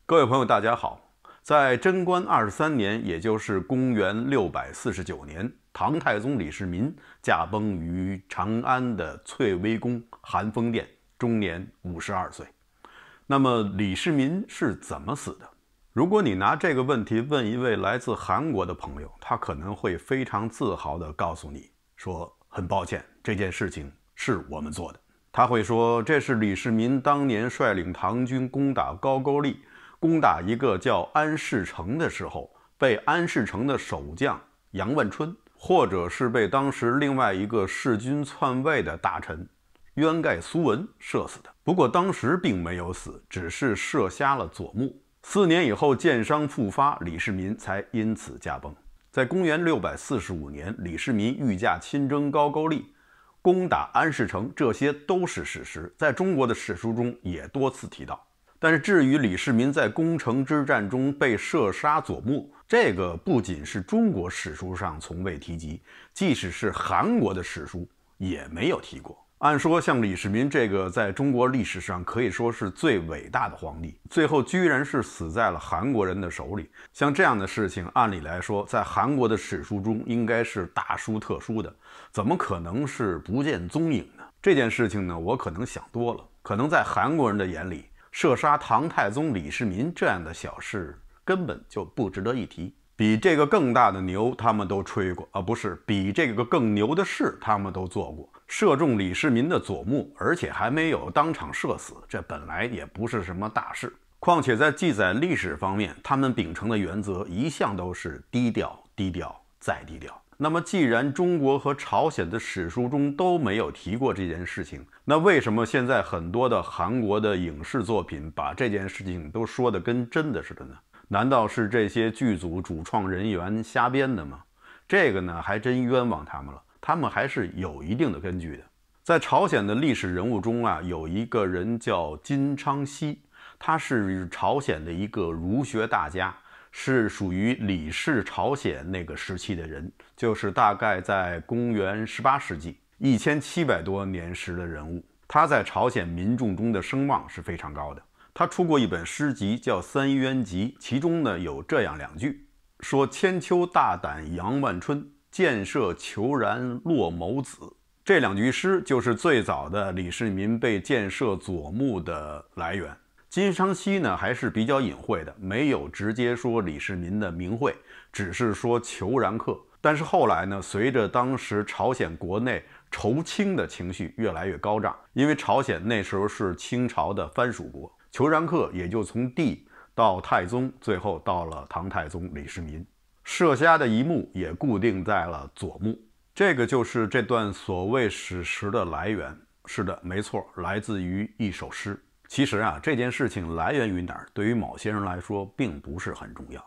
各位朋友，大家好。在贞观23年，也就是公元649年，唐太宗李世民驾崩于长安的翠微宫寒风殿，终年52岁。那么，李世民是怎么死的？如果你拿这个问题问一位来自韩国的朋友，他可能会非常自豪地告诉你说：“很抱歉，这件事情是我们做的。”他会说，这是李世民当年率领唐军攻打高句丽。攻打一个叫安世成的时候，被安世成的守将杨万春，或者是被当时另外一个弑君篡位的大臣渊盖苏文射死的。不过当时并没有死，只是射瞎了左目。4年以后箭伤复发，李世民才因此驾崩。在公元645年，李世民御驾亲征高句丽，攻打安世成，这些都是史实，在中国的史书中也多次提到。但是至于李世民在攻城之战中被射杀左目，这个不仅是中国史书上从未提及，即使是韩国的史书也没有提过。按说像李世民这个在中国历史上可以说是最伟大的皇帝，最后居然是死在了韩国人的手里，像这样的事情按理来说在韩国的史书中应该是大书特书的，怎么可能是不见踪影呢？这件事情呢，我可能想多了，可能在韩国人的眼里，射杀唐太宗李世民这样的小事根本就不值得一提，比这个更大的牛他们都吹过，不是，比这个更牛的事他们都做过。射中李世民的左目，而且还没有当场射死，这本来也不是什么大事。况且在记载历史方面，他们秉承的原则一向都是低调、低调再低调。那么既然中国和朝鲜的史书中都没有提过这件事情，那为什么现在很多的韩国的影视作品把这件事情都说得跟真的似的呢？难道是这些剧组主创人员瞎编的吗？这个呢，还真冤枉他们了，他们还是有一定的根据的。在朝鲜的历史人物中有一个人叫金昌熙，他是朝鲜的一个儒学大家，是属于李氏朝鲜那个时期的人，就是大概在公元18世纪1700多年时的人物。他在朝鲜民众中的声望是非常高的。他出过一本诗集叫《三渊集》，其中呢有这样2句，说千秋大胆杨万春，箭射虬髯落眸子。这2句诗就是最早的李世民被箭射左目的来源。金昌熙呢还是比较隐晦的，没有直接说李世民的名讳，只是说虬髯客。但是后来呢，随着当时朝鲜国内仇清的情绪越来越高涨，因为朝鲜那时候是清朝的藩属国，虬髯客也就从帝到太宗，最后到了唐太宗李世民，射瞎的一目也固定在了左目。这个就是这段所谓史实的来源。是的，没错，来自于一首诗。其实这件事情来源于哪儿，对于某些人来说并不是很重要。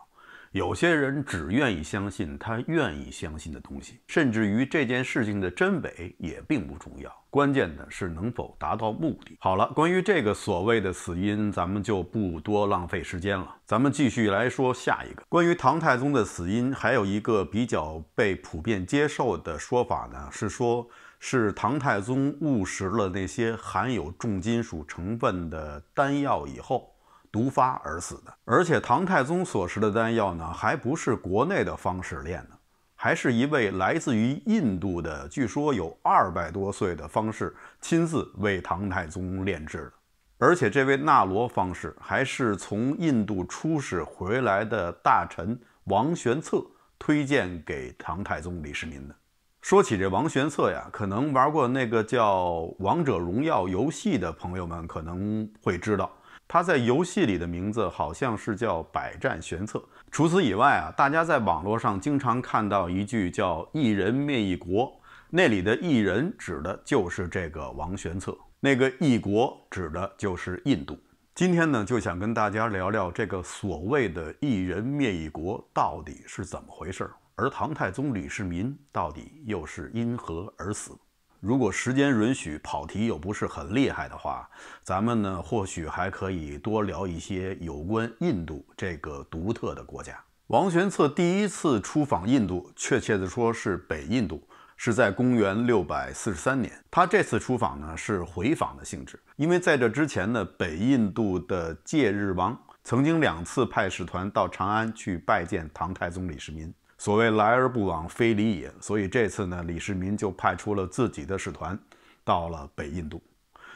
有些人只愿意相信他愿意相信的东西，甚至于这件事情的真伪也并不重要，关键的是能否达到目的。好了，关于这个所谓的死因，咱们就不多浪费时间了，咱们继续来说下一个。关于唐太宗的死因，还有一个比较被普遍接受的说法呢，是说是唐太宗误食了那些含有重金属成分的丹药以后毒发而死的。而且唐太宗所食的丹药呢，还不是国内的方士炼的，还是一位来自于印度的，据说有200多岁的方士亲自为唐太宗炼制的。而且这位那罗方士还是从印度出使回来的大臣王玄策推荐给唐太宗李世民的。说起这王玄策可能玩过那个叫《王者荣耀》游戏的朋友们可能会知道，他在游戏里的名字好像是叫百战玄策。除此以外大家在网络上经常看到一句叫一人灭一国，那里的一人指的就是这个王玄策，那个一国指的就是印度。今天呢，就想跟大家聊聊这个所谓的一人灭一国到底是怎么回事，而唐太宗李世民到底又是因何而死。如果时间允许，跑题又不是很厉害的话，咱们呢或许还可以多聊一些有关印度这个独特的国家。王玄策第一次出访印度，确切的说是北印度，是在公元643年。他这次出访呢是回访的性质，因为在这之前呢，北印度的戒日王曾经2次派使团到长安去拜见唐太宗李世民。所谓来而不往非礼也，所以这次呢，李世民就派出了自己的使团到了北印度。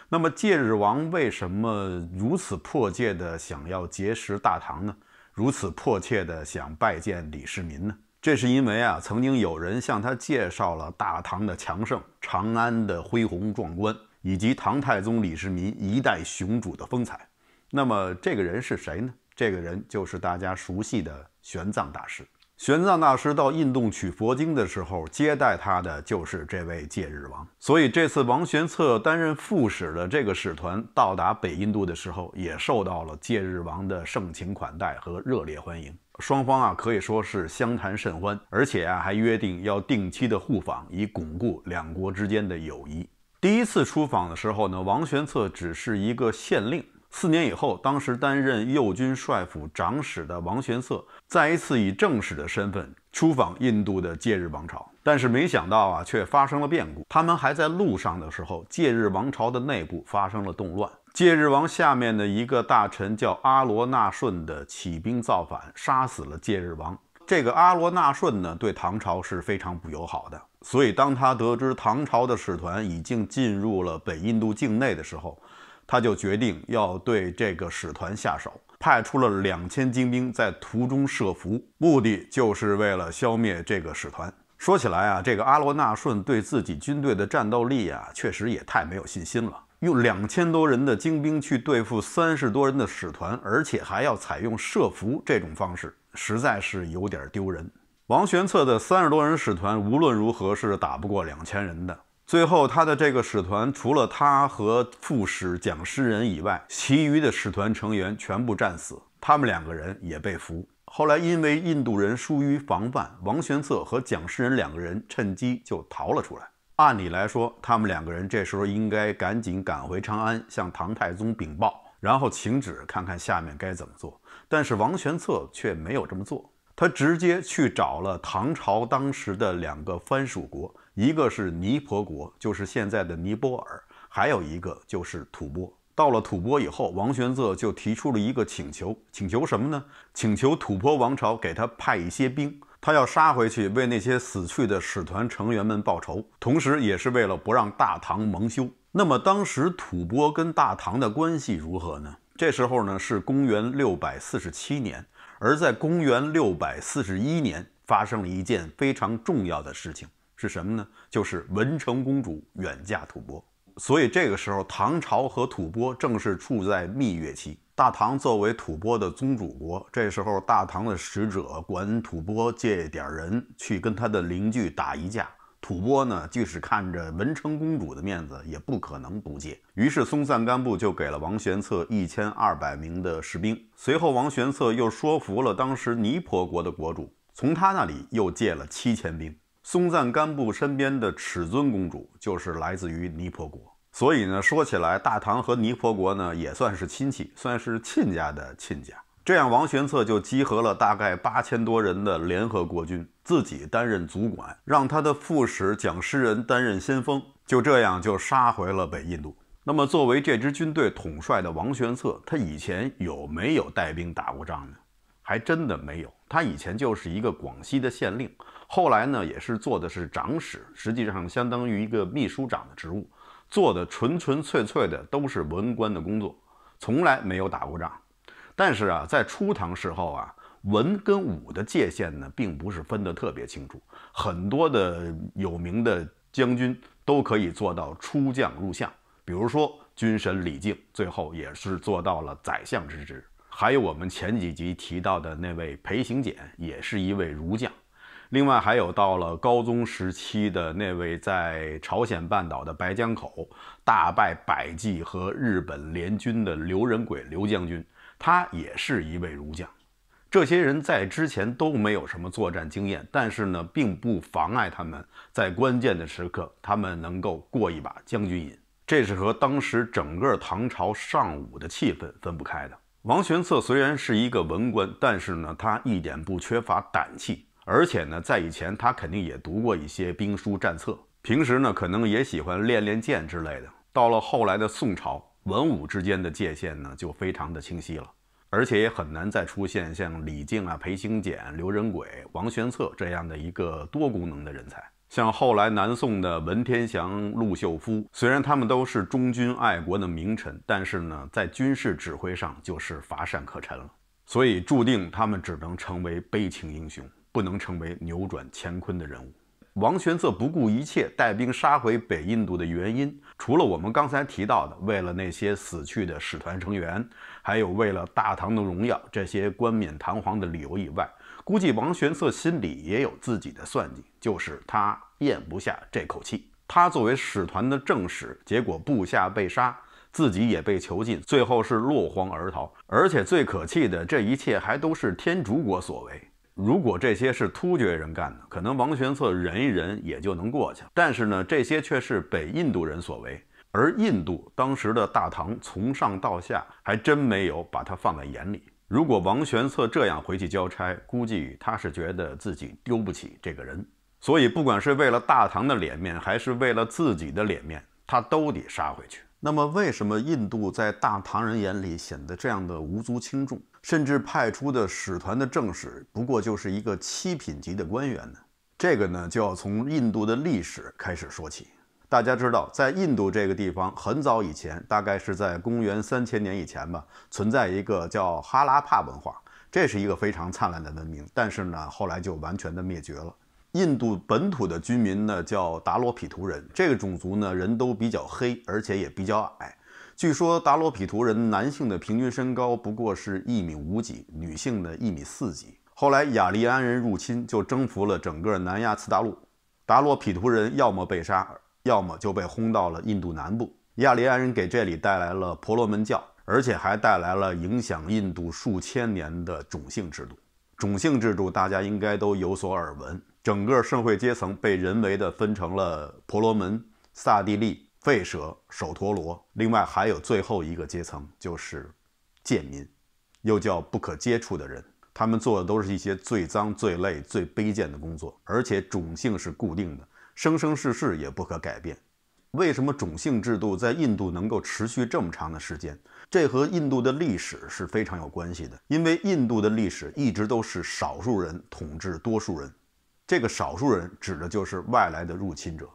那么戒日王为什么如此迫切地想要结识大唐呢？如此迫切地想拜见李世民呢？这是因为啊，曾经有人向他介绍了大唐的强盛、长安的恢宏壮观，以及唐太宗李世民一代雄主的风采。那么这个人是谁呢？这个人就是大家熟悉的玄奘大师。玄奘大师到印度取佛经的时候，接待他的就是这位戒日王。所以这次王玄策担任副使的这个使团到达北印度的时候，也受到了戒日王的盛情款待和热烈欢迎。双方啊可以说是相谈甚欢，而且啊还约定要定期的互访，以巩固两国之间的友谊。第一次出访的时候呢，王玄策只是一个县令。4年以后，当时担任右军帅府长史的王玄策再一次以正式的身份出访印度的戒日王朝。但是没想到啊，却发生了变故。他们还在路上的时候，戒日王朝的内部发生了动乱。戒日王下面的一个大臣叫阿罗那顺的起兵造反，杀死了戒日王。这个阿罗那顺呢，对唐朝是非常不友好的。所以当他得知唐朝的使团已经进入了北印度境内的时候，他就决定要对这个使团下手，派出了2000精兵在途中设伏，目的就是为了消灭这个使团。说起来啊，这个阿罗那顺对自己军队的战斗力啊，确实也太没有信心了。用2000多人的精兵去对付30多人的使团，而且还要采用设伏这种方式，实在是有点丢人。王玄策的30多人使团无论如何是打不过2000人的。最后他的这个使团除了他和副使蒋师仁以外，其余的使团成员全部战死，他们2个人也被俘。后来因为印度人疏于防范，王玄策和蒋师仁2个人趁机就逃了出来。按理来说，他们2个人这时候应该赶紧赶回长安，向唐太宗禀报，然后请旨看看下面该怎么做。但是王玄策却没有这么做，他直接去找了唐朝当时的2个藩属国，一个是尼泊国，就是现在的尼泊尔，还有一个就是吐蕃。到了吐蕃以后，王玄策就提出了一个请求，请求什么呢？请求吐蕃王朝给他派一些兵，他要杀回去为那些死去的使团成员们报仇，同时也是为了不让大唐蒙羞。那么当时吐蕃跟大唐的关系如何呢？这时候呢是公元647年，而在公元641年发生了一件非常重要的事情，是什么呢？就是文成公主远嫁吐蕃。所以这个时候，唐朝和吐蕃正是处在蜜月期。大唐作为吐蕃的宗主国，这时候大唐的使者管吐蕃借点人去跟他的邻居打一架，吐蕃呢，即使看着文成公主的面子，也不可能不借。于是松赞干布就给了王玄策1200名的士兵。随后王玄策又说服了当时尼泊国的国主，从他那里又借了7000兵。松赞干布身边的尺尊公主就是来自于尼泊国。所以呢，说起来，大唐和尼泊国呢也算是亲戚，算是亲家的亲家。这样，王玄策就集合了大概8000多人的联合国军，自己担任主管，让他的副使蒋师仁担任先锋，就这样就杀回了北印度。那么，作为这支军队统帅的王玄策，他以前有没有带兵打过仗呢？还真的没有。他以前就是一个广西的县令，后来呢也是做的是长史，实际上相当于一个秘书长的职务，做的纯纯粹粹的都是文官的工作，从来没有打过仗。但是啊，在初唐时候啊，文跟武的界限呢，并不是分得特别清楚，很多的有名的将军都可以做到出将入相，比如说军神李靖，最后也是做到了宰相之职。还有我们前几集提到的那位裴行俭，也是一位儒将。另外还有到了高宗时期的那位在朝鲜半岛的白江口大败百济和日本联军的刘仁轨刘将军，他也是一位儒将。这些人在之前都没有什么作战经验，但是呢，并不妨碍他们在关键的时刻，他们能够过一把将军瘾。这是和当时整个唐朝尚武的气氛分不开的。王玄策虽然是一个文官，但是呢，他一点不缺乏胆气，而且呢，在以前他肯定也读过一些兵书战策，平时呢，可能也喜欢练练剑之类的。到了后来的宋朝，文武之间的界限呢，就非常的清晰了。而且也很难再出现像李靖啊、裴行俭、刘仁轨、王玄策这样的一个多功能的人才。像后来南宋的文天祥、陆秀夫，虽然他们都是忠君爱国的名臣，但是呢，在军事指挥上就是乏善可陈了。所以注定他们只能成为悲情英雄，不能成为扭转乾坤的人物。王玄策不顾一切带兵杀回北印度的原因，除了我们刚才提到的为了那些死去的使团成员，还有为了大唐的荣耀这些冠冕堂皇的理由以外，估计王玄策心里也有自己的算计，就是他咽不下这口气。他作为使团的正使，结果部下被杀，自己也被囚禁，最后是落荒而逃。而且最可气的，这一切还都是天竺国所为。如果这些是突厥人干的，可能王玄策忍一忍也就能过去了。但是呢，这些却是北印度人所为，而印度当时的大唐从上到下还真没有把他放在眼里。如果王玄策这样回去交差，估计他是觉得自己丢不起这个人，所以不管是为了大唐的脸面，还是为了自己的脸面，他都得杀回去。那么为什么印度在大唐人眼里显得这样的无足轻重，甚至派出的使团的正使不过就是一个七品级的官员呢？这个呢，就要从印度的历史开始说起。大家知道，在印度这个地方，很早以前，大概是在公元3000年以前吧，存在一个叫哈拉帕文化，这是一个非常灿烂的文明，但是呢，后来就完全的灭绝了。印度本土的居民呢叫达罗毗荼人，这个种族呢人都比较黑，而且也比较矮。据说达罗毗荼人男性的平均身高不过是1.5米几，女性的1.4米几。后来雅利安人入侵，就征服了整个南亚次大陆，达罗毗荼人要么被杀，要么就被轰到了印度南部。雅利安人给这里带来了婆罗门教，而且还带来了影响印度数千年的种姓制度。种姓制度大家应该都有所耳闻，整个社会阶层被人为的分成了婆罗门、萨帝利、吠舍、首陀罗，另外还有最后一个阶层就是贱民，又叫不可接触的人。他们做的都是一些最脏、最累、最卑贱的工作，而且种姓是固定的，生生世世也不可改变。为什么种姓制度在印度能够持续这么长的时间？这和印度的历史是非常有关系的，因为印度的历史一直都是少数人统治多数人，这个少数人指的就是外来的入侵者。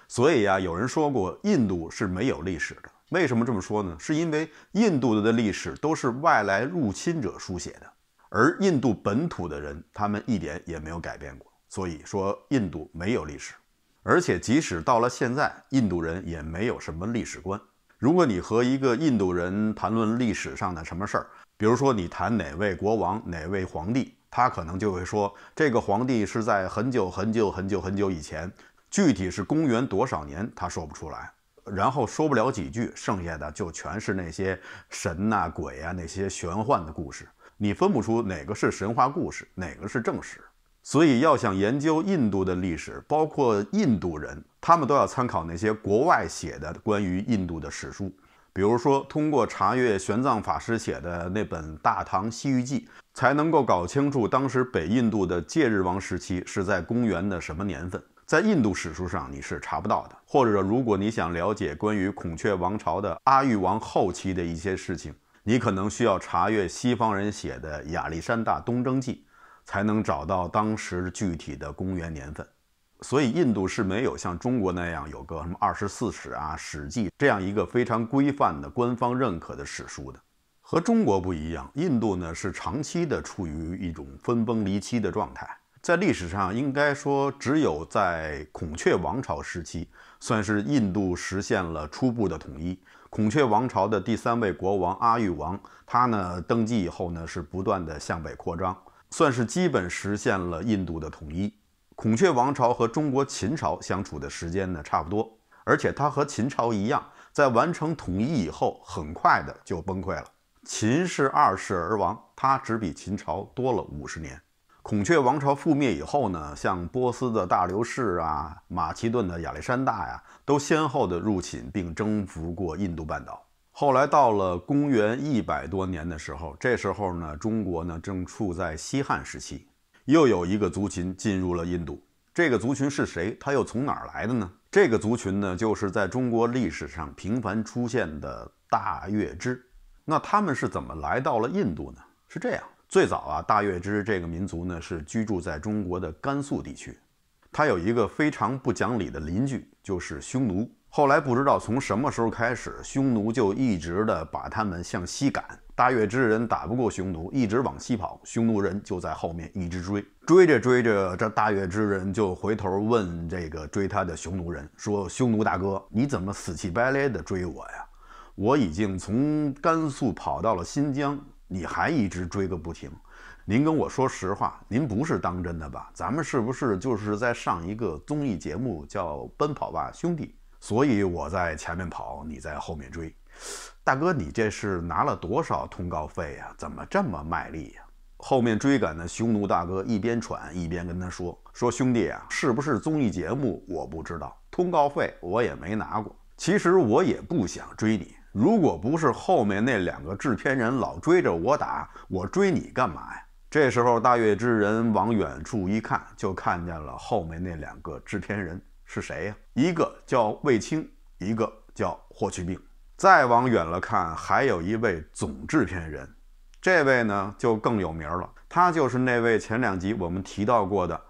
所以有人说过印度是没有历史的。为什么这么说呢？是因为印度的历史都是外来入侵者书写的，而印度本土的人他们一点也没有改变过，所以说印度没有历史。而且即使到了现在，印度人也没有什么历史观。如果你和一个印度人谈论历史上的什么事儿，比如说你谈哪位国王、哪位皇帝，他可能就会说这个皇帝是在很久很久很久很久以前，具体是公元多少年他说不出来，然后说不了几句，剩下的就全是那些神啊鬼啊那些玄幻的故事，你分不出哪个是神话故事，哪个是正史。所以要想研究印度的历史，包括印度人，他们都要参考那些国外写的关于印度的史书。比如说通过查阅玄奘法师写的那本《大唐西域记》，才能够搞清楚当时北印度的戒日王时期是在公元的什么年份，在印度史书上你是查不到的。或者如果你想了解关于孔雀王朝的阿育王后期的一些事情，你可能需要查阅西方人写的《亚历山大东征记》，才能找到当时具体的公元年份。所以印度是没有像中国那样有个什么24史啊、史记这样一个非常规范的官方认可的史书的。和中国不一样，印度呢是长期的处于一种分崩离析的状态。在历史上应该说只有在孔雀王朝时期算是印度实现了初步的统一。孔雀王朝的第3位国王阿育王，他呢登基以后呢是不断的向北扩张，算是基本实现了印度的统一。孔雀王朝和中国秦朝相处的时间呢差不多，而且它和秦朝一样，在完成统一以后很快的就崩溃了。秦是2世而亡，它只比秦朝多了50年。孔雀王朝覆灭以后呢，像波斯的大流士啊、马其顿的亚历山大呀，都先后的入侵并征服过印度半岛。后来到了公元100多年的时候，这时候呢，中国呢正处在西汉时期，又有一个族群进入了印度。这个族群是谁？它又从哪儿来的呢？这个族群呢，就是在中国历史上频繁出现的大月支。那他们是怎么来到了印度呢？是这样，最早啊，大月支这个民族呢是居住在中国的甘肃地区，他有一个非常不讲理的邻居，就是匈奴。后来不知道从什么时候开始，匈奴就一直的把他们向西赶。大月支人打不过匈奴，一直往西跑，匈奴人就在后面一直追。追着追着，这大月支人就回头问这个追他的匈奴人说：“匈奴大哥，你怎么死乞白赖的追我呀？我已经从甘肃跑到了新疆，你还一直追个不停。您跟我说实话，您不是当真的吧？咱们是不是就是在上一个综艺节目叫《奔跑吧兄弟》？所以我在前面跑，你在后面追。大哥，你这是拿了多少通告费呀？怎么这么卖力呀？”后面追赶的匈奴大哥一边喘一边跟他说：“兄弟啊，是不是综艺节目我不知道，通告费我也没拿过。其实我也不想追你，如果不是后面那2个制片人老追着我打，我追你干嘛呀？”这时候大月支人往远处一看，就看见了后面那2个制片人是谁呀？一个叫卫青，一个叫霍去病。再往远了看，还有一位总制片人，这位呢就更有名了，他就是那位前2集我们提到过的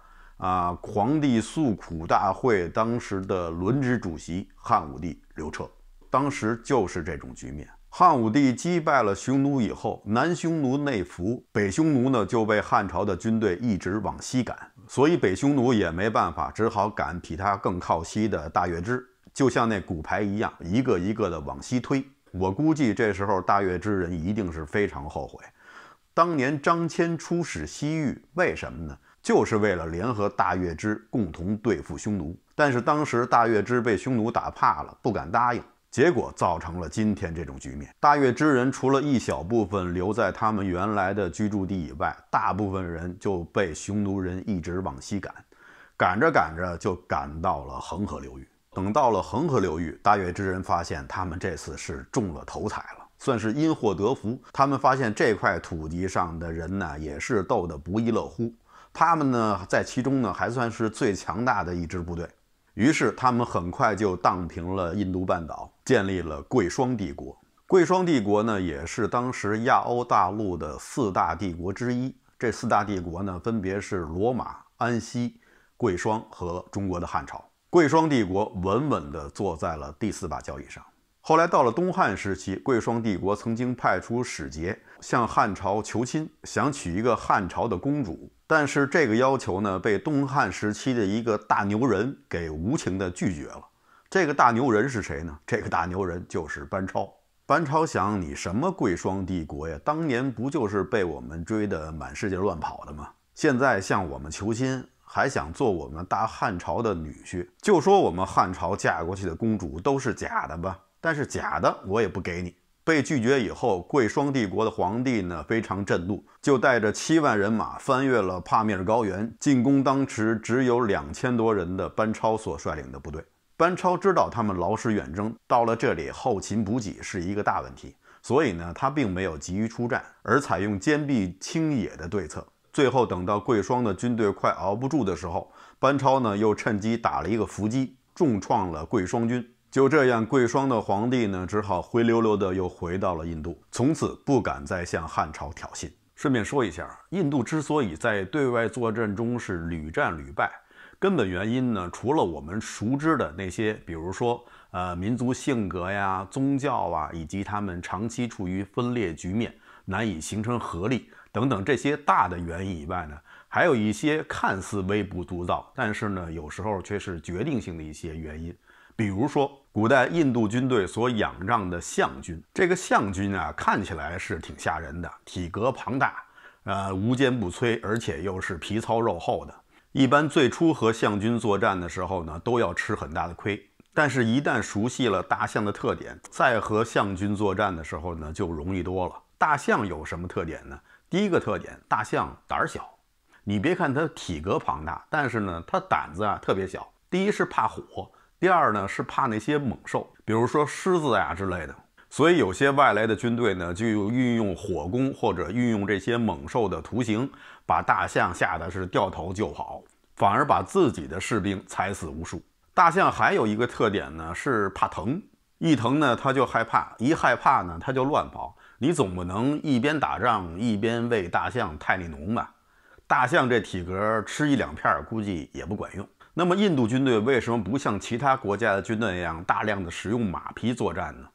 皇帝诉苦大会当时的轮值主席汉武帝刘彻。当时就是这种局面，汉武帝击败了匈奴以后，南匈奴内服，北匈奴呢就被汉朝的军队一直往西赶，所以北匈奴也没办法，只好赶比他更靠西的大月支，就像那骨牌一样，一个一个的往西推。我估计这时候大月支人一定是非常后悔，当年张骞出使西域，为什么呢？就是为了联合大月支共同对付匈奴。但是当时大月支被匈奴打怕了，不敢答应，结果造成了今天这种局面。大月支人除了一小部分留在他们原来的居住地以外，大部分人就被匈奴人一直往西赶，赶着赶着就赶到了恒河流域。等到了恒河流域，大月支人发现他们这次是中了头彩了，算是因祸得福。他们发现这块土地上的人呢，也是斗得不亦乐乎。他们呢，在其中呢，还算是最强大的一支部队。于是他们很快就荡平了印度半岛，建立了贵霜帝国。贵霜帝国呢，也是当时亚欧大陆的4大帝国之一。这4大帝国呢，分别是罗马、安息、贵霜和中国的汉朝。贵霜帝国稳稳地坐在了第4把交椅上。后来到了东汉时期，贵霜帝国曾经派出使节向汉朝求亲，想娶一个汉朝的公主，但是这个要求呢，被东汉时期的一个大牛人给无情地拒绝了。这个大牛人是谁呢？这个大牛人就是班超。班超想，你什么贵霜帝国呀？当年不就是被我们追得满世界乱跑的吗？现在向我们求亲，还想做我们大汉朝的女婿，就说我们汉朝嫁过去的公主都是假的吧，但是假的我也不给你。被拒绝以后，贵霜帝国的皇帝呢非常震怒，就带着7万人马翻越了帕米尔高原，进攻当时只有2000多人的班超所率领的部队。班超知道他们劳师远征，到了这里后勤补给是一个大问题，所以呢他并没有急于出战，而采用坚壁清野的对策。最后等到贵霜的军队快熬不住的时候，班超呢又趁机打了一个伏击，重创了贵霜军。就这样，贵霜的皇帝呢只好灰溜溜的又回到了印度，从此不敢再向汉朝挑衅。顺便说一下，印度之所以在对外作战中是屡战屡败，根本原因呢，除了我们熟知的那些，比如说民族性格呀、宗教啊，以及他们长期处于分裂局面，难以形成合力等等这些大的原因以外呢，还有一些看似微不足道，但是呢有时候却是决定性的一些原因。比如说古代印度军队所仰仗的象军，这个象军啊看起来是挺吓人的，体格庞大，无坚不摧，而且又是皮糙肉厚的。一般最初和象军作战的时候呢，都要吃很大的亏，但是一旦熟悉了大象的特点，再和象军作战的时候呢，就容易多了。大象有什么特点呢？第一个特点，大象胆小。你别看它体格庞大，但是呢，它胆子特别小。第一是怕火，第二呢是怕那些猛兽，比如说狮子之类的。所以有些外来的军队呢，就运用火攻或者运用这些猛兽的图形，把大象吓得是掉头就跑，反而把自己的士兵踩死无数。大象还有一个特点呢，是怕疼。一疼呢他就害怕，一害怕呢他就乱跑。你总不能一边打仗一边喂大象泰利农吧？大象这体格吃一两片估计也不管用。那么印度军队为什么不像其他国家的军队那样大量的使用马匹作战呢？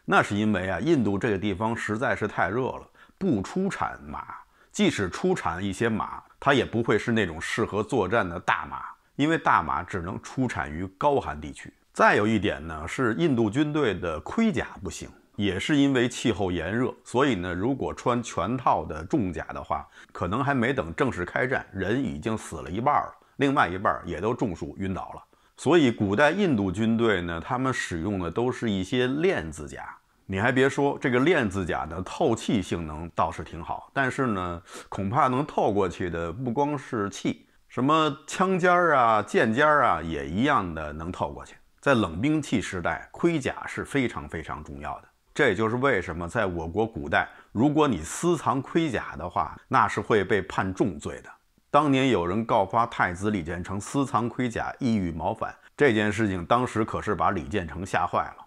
那是因为印度这个地方实在是太热了，不出产马。即使出产一些马，它也不会是那种适合作战的大马，因为大马只能出产于高寒地区。再有一点呢，是印度军队的盔甲不行，也是因为气候炎热，所以呢，如果穿全套的重甲的话，可能还没等正式开战，人已经死了一半了，另外一半也都中暑晕倒了。所以古代印度军队呢，他们使用的都是一些链子甲。你还别说，这个链子甲的透气性能倒是挺好，但是呢，恐怕能透过去的不光是气，什么枪尖啊、剑尖啊，也一样的能透过去。在冷兵器时代，盔甲是非常非常重要的。这也就是为什么在我国古代，如果你私藏盔甲的话，那是会被判重罪的。当年有人告发太子李建成私藏盔甲，意欲谋反，这件事情当时可是把李建成吓坏了。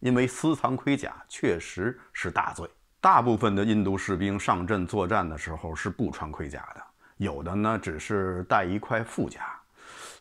因为私藏盔甲确实是大罪，大部分的印度士兵上阵作战的时候是不穿盔甲的，有的呢只是带一块副甲，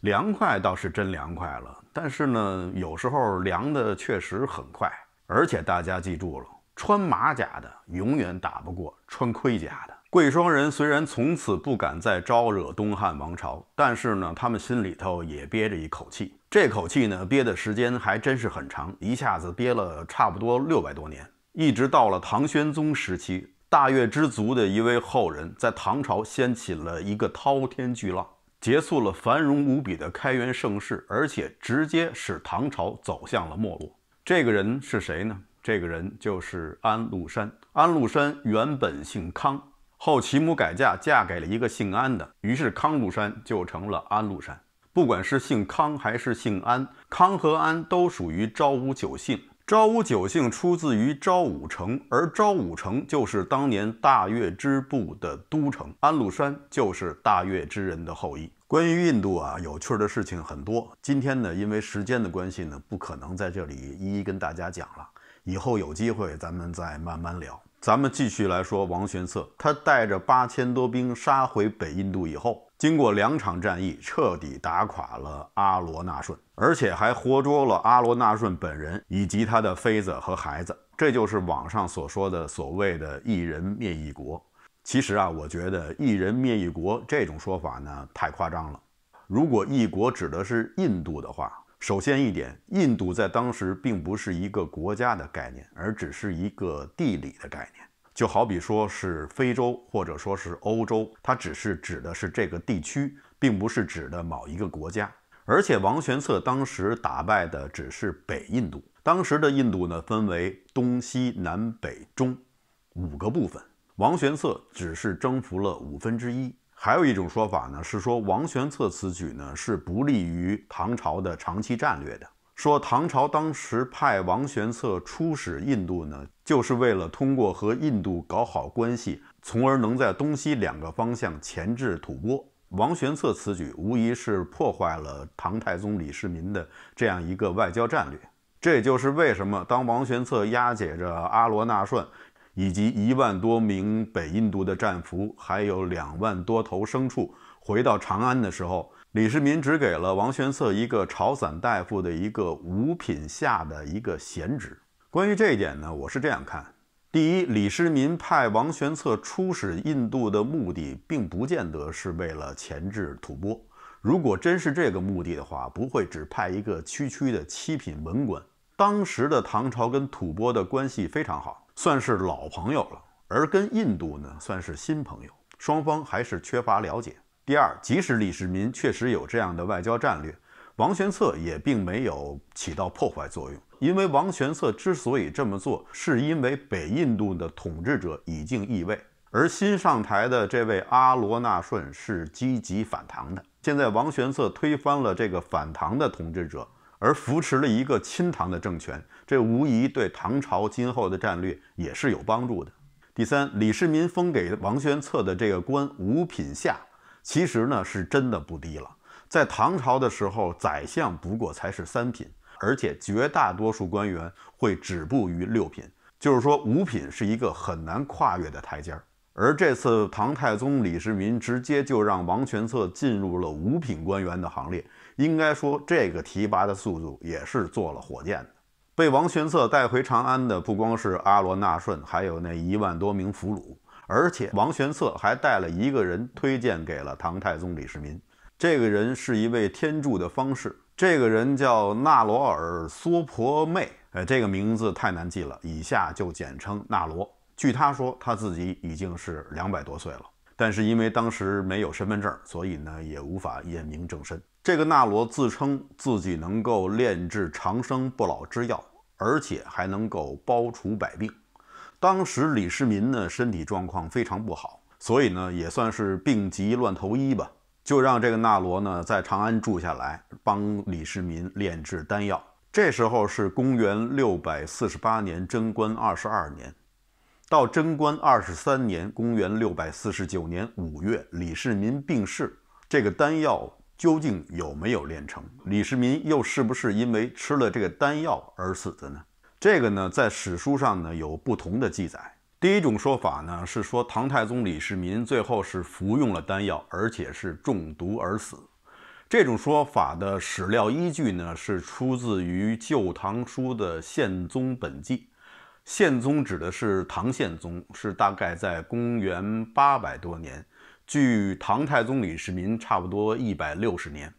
凉快倒是真凉快了，但是呢有时候凉的确实很快。而且大家记住了，穿马甲的永远打不过穿盔甲的。贵霜人虽然从此不敢再招惹东汉王朝，但是呢，他们心里头也憋着一口气。这口气呢，憋的时间还真是很长，一下子憋了差不多600多年，一直到了唐玄宗时期，大月之族的一位后人在唐朝掀起了一个滔天巨浪，结束了繁荣无比的开元盛世，而且直接使唐朝走向了没落。这个人是谁呢？这个人就是安禄山。安禄山原本姓康，后其母改嫁，嫁给了一个姓安的，于是康禄山就成了安禄山。不管是姓康还是姓安，康和安都属于昭武九姓。昭武九姓出自于昭武城，而昭武城就是当年大月支部的都城，安禄山就是大月支人的后裔。关于印度有趣的事情很多，今天呢，因为时间的关系呢，不可能在这里一一跟大家讲了，以后有机会咱们再慢慢聊。咱们继续来说王玄策，他带着8000多兵杀回北印度以后，经过2场战役，彻底打垮了阿罗那顺，而且还活捉了阿罗那顺本人以及他的妃子和孩子。这就是网上所说的所谓的一人灭一国。其实我觉得一人灭一国这种说法呢太夸张了。如果一国指的是印度的话，首先一点，印度在当时并不是一个国家的概念，而只是一个地理的概念。就好比说是非洲或者说是欧洲，它只是指的是这个地区，并不是指的某一个国家。而且王玄策当时打败的只是北印度，当时的印度呢分为东西南北中5个部分，王玄策只是征服了1/5。还有一种说法呢，是说王玄策此举呢是不利于唐朝的长期战略的。说唐朝当时派王玄策出使印度呢，就是为了通过和印度搞好关系，从而能在东西2个方向钳制吐蕃。王玄策此举无疑是破坏了唐太宗李世民的这样一个外交战略。这也就是为什么当王玄策押解着阿罗那顺以及1万多名北印度的战俘，还有2万多头牲畜回到长安的时候，李世民只给了王玄策一个朝散大夫的一个5品下的一个闲职。关于这一点呢，我是这样看：第一，李世民派王玄策出使印度的目的并不见得是为了钳制吐蕃，如果真是这个目的的话，不会只派一个区区的7品文官。当时的唐朝跟吐蕃的关系非常好，算是老朋友了，而跟印度呢算是新朋友，双方还是缺乏了解。第二，即使李世民确实有这样的外交战略，王玄策也并没有起到破坏作用，因为王玄策之所以这么做，是因为北印度的统治者已经易位，而新上台的这位阿罗那顺是积极反唐的。现在王玄策推翻了这个反唐的统治者，而扶持了一个亲唐的政权，这无疑对唐朝今后的战略也是有帮助的。第三，李世民封给王玄策的这个官5品下，其实呢是真的不低了。在唐朝的时候，宰相不过才是3品，而且绝大多数官员会止步于6品，就是说5品是一个很难跨越的台阶。而这次唐太宗李世民直接就让王玄策进入了5品官员的行列，应该说这个提拔的速度也是坐了火箭的。被王玄策带回长安的不光是阿罗那顺，还有那1万多名俘虏，而且王玄策还带了一个人推荐给了唐太宗李世民。这个人是一位天柱的方士，这个人叫那罗尔娑婆妹，这个名字太难记了，以下就简称那罗。据他说，他自己已经是200多岁了，但是因为当时没有身份证，所以呢也无法验明正身。这个那罗自称自己能够炼制长生不老之药，而且还能够包除百病。当时李世民呢身体状况非常不好，所以呢也算是病急乱投医吧，就让这个那罗呢在长安住下来，帮李世民炼制丹药。这时候是公元648年贞观22年。到贞观23年，公元649年5月，李世民病逝。这个丹药究竟有没有炼成？李世民又是不是因为吃了这个丹药而死的呢？这个呢，在史书上呢有不同的记载。第一种说法呢是说唐太宗李世民最后是服用了丹药，而且是中毒而死。这种说法的史料依据呢是出自于《旧唐书》的《宪宗本纪》。宪宗指的是唐宪宗，是大概在公元800多年，距唐太宗李世民差不多160年。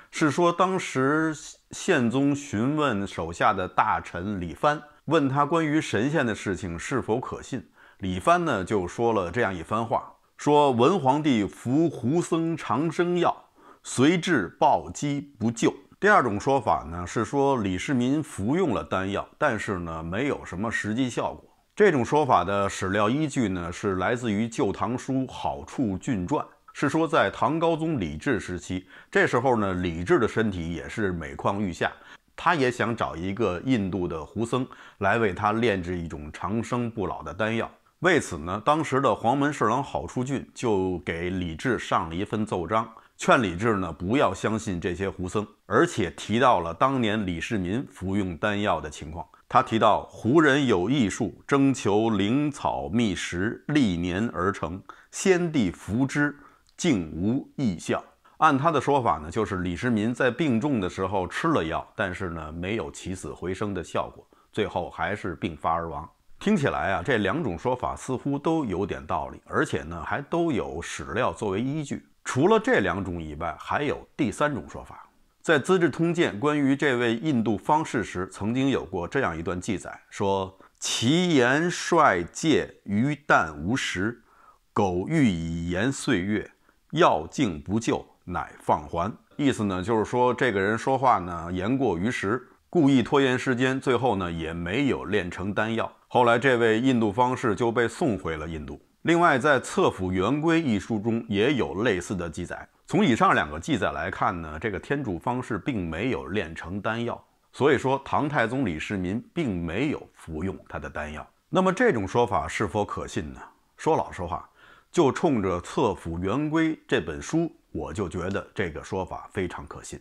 是说当时宪宗询问手下的大臣李藩，问他关于神仙的事情是否可信。李藩呢就说了这样一番话，说文皇帝服胡僧长生药，随治暴击不救。第二种说法呢是说李世民服用了丹药，但是呢没有什么实际效果。这种说法的史料依据呢是来自于《旧唐书·好处郡传》，是说在唐高宗李治时期，这时候呢李治的身体也是每况愈下，他也想找一个印度的胡僧来为他炼制一种长生不老的丹药。为此呢，当时的黄门侍郎郝处俊就给李治上了一份奏章，劝李治呢不要相信这些胡僧，而且提到了当年李世民服用丹药的情况。他提到胡人有异术，征求灵草蜜石，历年而成，先帝服之，竟无异效。按他的说法呢，就是李世民在病重的时候吃了药，但是呢没有起死回生的效果，最后还是病发而亡。听起来啊，这2种说法似乎都有点道理，而且呢还都有史料作为依据。除了这2种以外，还有第3种说法。在《资治通鉴》关于这位印度方士时，曾经有过这样一段记载，说其言率戒于旦无时，苟欲以延岁月，药尽不救，乃放还。意思呢就是说这个人说话呢言过于时，故意拖延时间，最后呢也没有炼成丹药。后来这位印度方士就被送回了印度。另外在《册府元规》一书中也有类似的记载。从以上2个记载来看呢，这个天竺方士并没有炼成丹药，所以说唐太宗李世民并没有服用他的丹药。那么这种说法是否可信呢？说老实话，就冲着《册府元规》这本书，我就觉得这个说法非常可信。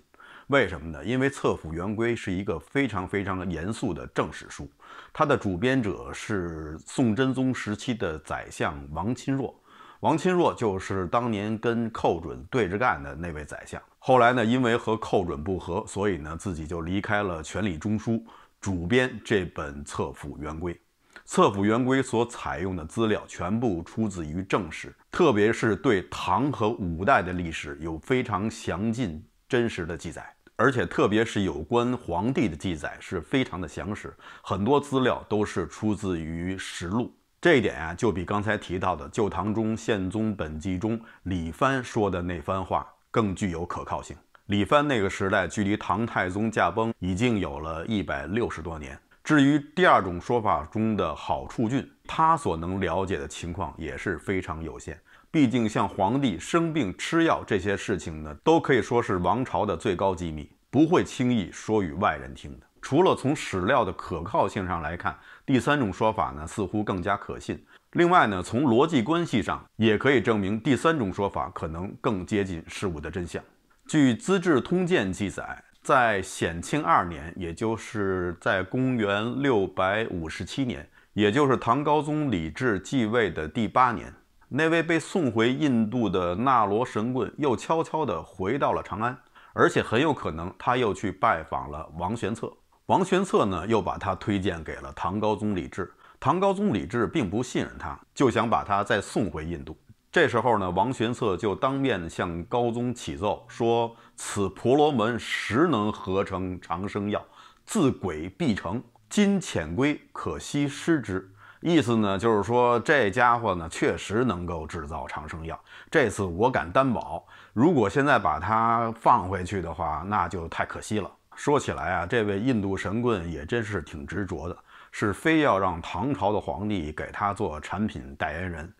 为什么呢？因为《册府元规》是一个非常严肃的正史书，它的主编者是宋真宗时期的宰相王钦若。王钦若就是当年跟寇准对着干的那位宰相。后来呢，因为和寇准不和，所以呢自己就离开了权力中枢，主编这本《册府元规》。《册府元规》所采用的资料全部出自于正史，特别是对唐和五代的历史有非常详尽真实的记载，而且特别是有关皇帝的记载是非常的详实，很多资料都是出自于实录。这一点啊，就比刚才提到的《旧唐中宪宗本纪》中李藩说的那番话更具有可靠性。李藩那个时代距离唐太宗驾崩已经有了160多年。至于第2种说法中的郝处俊，他所能了解的情况也是非常有限。毕竟像皇帝生病吃药这些事情呢，都可以说是王朝的最高机密，不会轻易说与外人听的。除了从史料的可靠性上来看，第3种说法呢似乎更加可信。另外呢，从逻辑关系上也可以证明第3种说法可能更接近事物的真相。据《资治通鉴》记载，在显庆2年，也就是在公元657年，也就是唐高宗李治继位的第8年，那位被送回印度的那罗神棍又悄悄地回到了长安，而且很有可能他又去拜访了王玄策。王玄策呢，又把他推荐给了唐高宗李治。唐高宗李治并不信任他，就想把他再送回印度。这时候呢，王玄策就当面向高宗启奏说：“此婆罗门实能合成长生药，自鬼必成。今遣归，可惜失之。”意思呢，就是说这家伙呢确实能够制造长生药，这次我敢担保，如果现在把他放回去的话，那就太可惜了。说起来啊，这位印度神棍也真是挺执着的，是非要让唐朝的皇帝给他做产品代言人。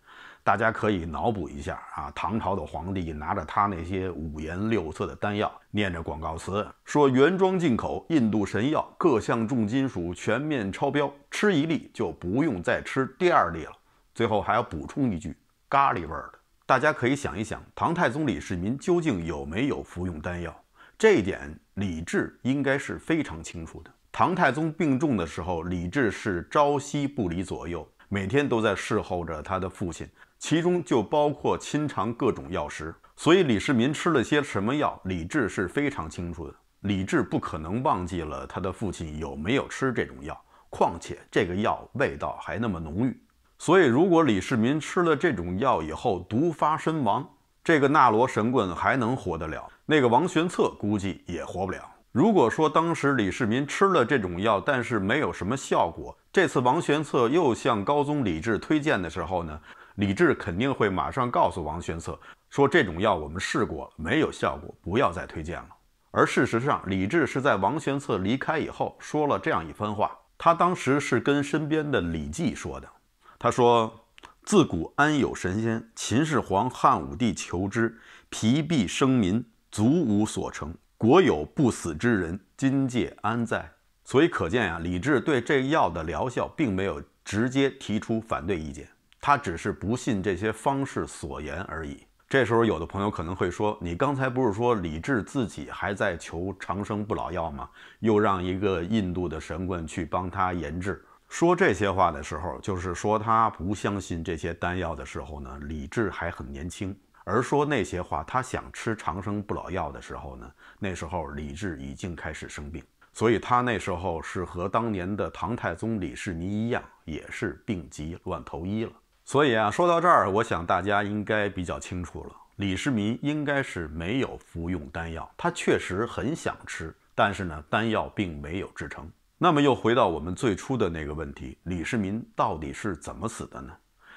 大家可以脑补一下啊，唐朝的皇帝拿着他那些五颜六色的丹药，念着广告词，说原装进口印度神药，各项重金属全面超标，吃一粒就不用再吃第2粒了。最后还要补充一句，咖喱味儿的。大家可以想一想，唐太宗李世民究竟有没有服用丹药？这一点李治应该是非常清楚的。唐太宗病重的时候，李治是朝夕不离左右，每天都在侍候着他的父亲，其中就包括亲尝各种药食。所以李世民吃了些什么药，李治是非常清楚的。李治不可能忘记了他的父亲有没有吃这种药，况且这个药味道还那么浓郁。所以如果李世民吃了这种药以后毒发身亡，这个那罗神棍还能活得了，那个王玄策估计也活不了。如果说当时李世民吃了这种药，但是没有什么效果，这次王玄策又向高宗李治推荐的时候呢，李治肯定会马上告诉王玄策说，这种药我们试过没有效果，不要再推荐了。而事实上，李治是在王玄策离开以后说了这样一番话，他当时是跟身边的李绩说的。他说：“自古安有神仙，秦始皇、汉武帝求之，疲弊生民，足无所成。国有不死之人，今界安在？”所以可见啊，李治对这药的疗效并没有直接提出反对意见，他只是不信这些方士所言而已。这时候有的朋友可能会说，你刚才不是说李治自己还在求长生不老药吗？又让一个印度的神棍去帮他研制。说这些话的时候，就是说他不相信这些丹药的时候呢，李治还很年轻。而说那些话，他想吃长生不老药的时候呢，那时候李治已经开始生病，所以他那时候是和当年的唐太宗李世民一样，也是病急乱投医了。所以啊，说到这儿，我想大家应该比较清楚了，李世民应该是没有服用丹药，他确实很想吃，但是呢，丹药并没有制成。那么又回到我们最初的那个问题，李世民到底是怎么死的呢？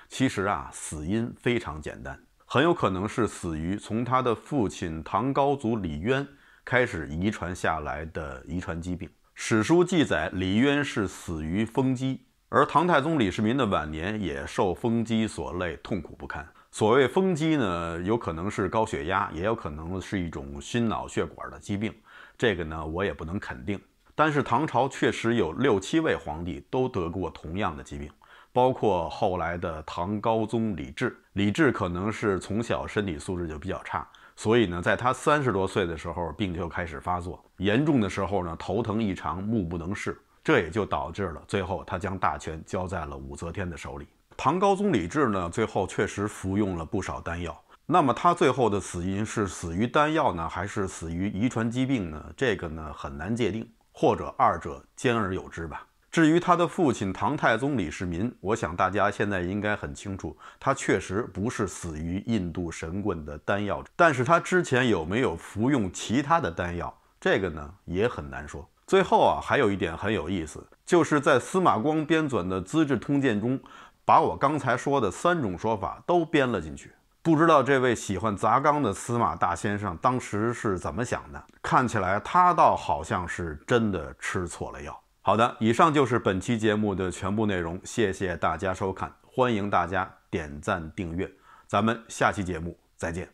其实啊，死因非常简单，很有可能是死于从他的父亲唐高祖李渊开始遗传下来的遗传疾病。史书记载，李渊是死于风疾，而唐太宗李世民的晚年也受风疾所累，痛苦不堪。所谓风疾呢，有可能是高血压，也有可能是一种心脑血管的疾病，这个呢我也不能肯定。但是唐朝确实有6、7位皇帝都得过同样的疾病，包括后来的唐高宗李治。李治可能是从小身体素质就比较差，所以呢，在他30多岁的时候，病就开始发作，严重的时候呢，头疼异常，目不能视，这也就导致了最后他将大权交在了武则天的手里。唐高宗李治呢，最后确实服用了不少丹药。那么他最后的死因是死于丹药呢，还是死于遗传疾病呢？这个呢很难界定，或者二者兼而有之吧。至于他的父亲唐太宗李世民，我想大家现在应该很清楚，他确实不是死于印度神棍的丹药，但是他之前有没有服用其他的丹药，这个呢也很难说。最后啊，还有一点很有意思，就是在司马光编纂的《资治通鉴》中，把我刚才说的3种说法都编了进去。不知道这位喜欢砸缸的司马大先生当时是怎么想的，看起来他倒好像是真的吃错了药。好的，以上就是本期节目的全部内容，谢谢大家收看，欢迎大家点赞订阅，咱们下期节目再见。